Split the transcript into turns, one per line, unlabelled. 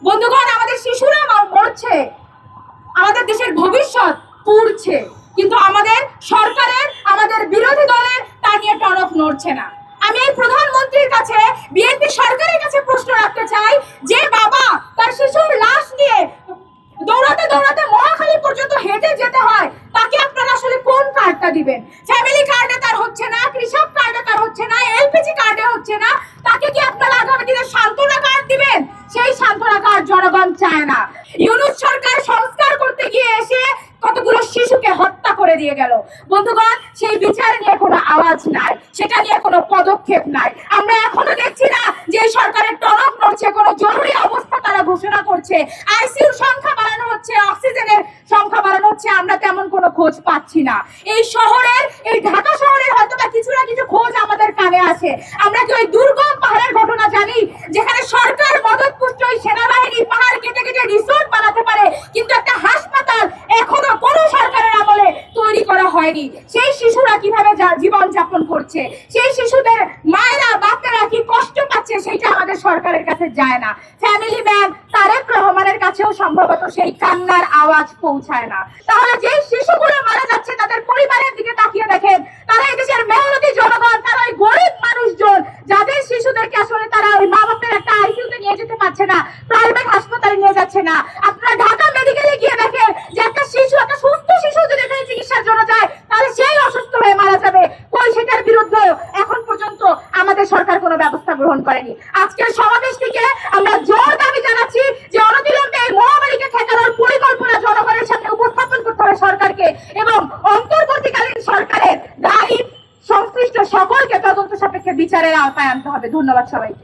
বন্ধুগণ, আমাদের শিশুরা মরছে, আমাদের দেশের ভবিষ্যৎ পুড়ছে, কিন্তু আমাদের সরকারের, আমাদের বিরোধী দলের তা নিয়ে টনক নড়ছে না। আমি এই প্রধানমন্ত্রীর কাছে, বিএনপি সরকারের কাছে প্রশ্ন রাখতে চাই, যে বাবা তার শিশুর লাশ নিয়ে দৌড়াতে দৌড়াতে মহাখালী পর্যন্ত হেঁটে যেতে হয়, তাকে আপনারা আসলে কোন কার্ডটা দিবেন? ফ্যামিলি কার্ডে তার হচ্ছে না, কৃষক কার্ডে তার হচ্ছে না, এলপিজি কার্ডে হচ্ছে না, তাকে কি আপনারা আগামী দিনে সান্ত্বনা কার্ড দিবেন? সেই সান্ত্বনা কার্ড জনগণ চায় না। ইউনূস সরকার সংস্কার করতে গিয়ে এসে কতগুলো শিশুকে হত্যা করে দিয়ে গেল। বন্ধুগণ, সেই বিচার নিয়ে কোনো আওয়াজ নাই, সেটা নিয়ে কোনো পদক্ষেপ নাই। আমরা এখনো দেখছি না যে সরকারের টনক নড়ছে, কোনো জরুরি অবস্থা তারা ঘোষণা করছে, আইসিইউর সংখ্যা বাড়ানো হচ্ছে, অক্সিজেনের সংখ্যা বাড়ানো হচ্ছে, আমরা তেমন কোনো খোঁজ পাচ্ছি না। এই শহরের, এই ঢাকা শহরের হয়তো বা কিছু না কিছু খোঁজ আমাদের কানে আসে। আমরা কি ওই দুর্গম পাহাড়ের ঘটনা জানি, যেখানে সরকার মদতপুষ্ট ওই সেনাবাহিনী পাহাড় কেটে কেটে রিসোর্ট বানাতে পারে, কিন্তু একটা হাসপাতাল এখনো কোনো সরকারের আমলে তৈরি করা হয়নি। সেই শিশুরা কিভাবে জীবন যাপন করছে, সেই শিশুদের মায়েরা বাচ্চারা কি কষ্ট পাচ্ছে, সেটা আমাদের সরকারের কাছে যায় না। ফ্যামিলি ম্যান তারেক রহমানের কাছেও সম্ভবত সেই কান্নার আওয়াজ পৌঁছায় না। তাহলে যে শিশুগুলো মারা যাচ্ছে, তাদের পরিবারের দিকে তাকিয়ে দেখেন, তারা এই দেশের মেহনতি জনগণ, তারা ওই গরিব মানুষজন, যাদের শিশুদেরকে আসলে তারা ওই মা বাপের একটা আইসিইউতে নিয়ে যেতে পারছে না, প্রাইভেট হাসপাতালে নিয়ে যাচ্ছে না। আপনারা ঢাকা মেডিকেলে গিয়ে দেখেন যে একটা শিশু, একটা সুস্থ শিশু যদি এখানে চিকিৎসার জন্য যায়, তাহলে সেই অসুস্থ হয়ে মারা যাবে। কই সেটার বিরুদ্ধে এখন পর্যন্ত আমাদের সরকার কোনো ব্যবস্থা গ্রহণ করেনি। আজকের সমাবেশ থেকে আমরা জোর দাবি জানাচ্ছি যে অনতিবিলম্বে এই মহামারীকে ঠেকানোর পরিকল্পনা জনগণের সামনে উপস্থাপন করতে হবে সরকারকে, এবং অন্তর্বর্তীকালীন সরকারের দায়ী সংশ্লিষ্ট সকলকে তদন্ত সাপেক্ষে বিচারের আওতায় আনতে হবে। ধন্যবাদ সবাইকে।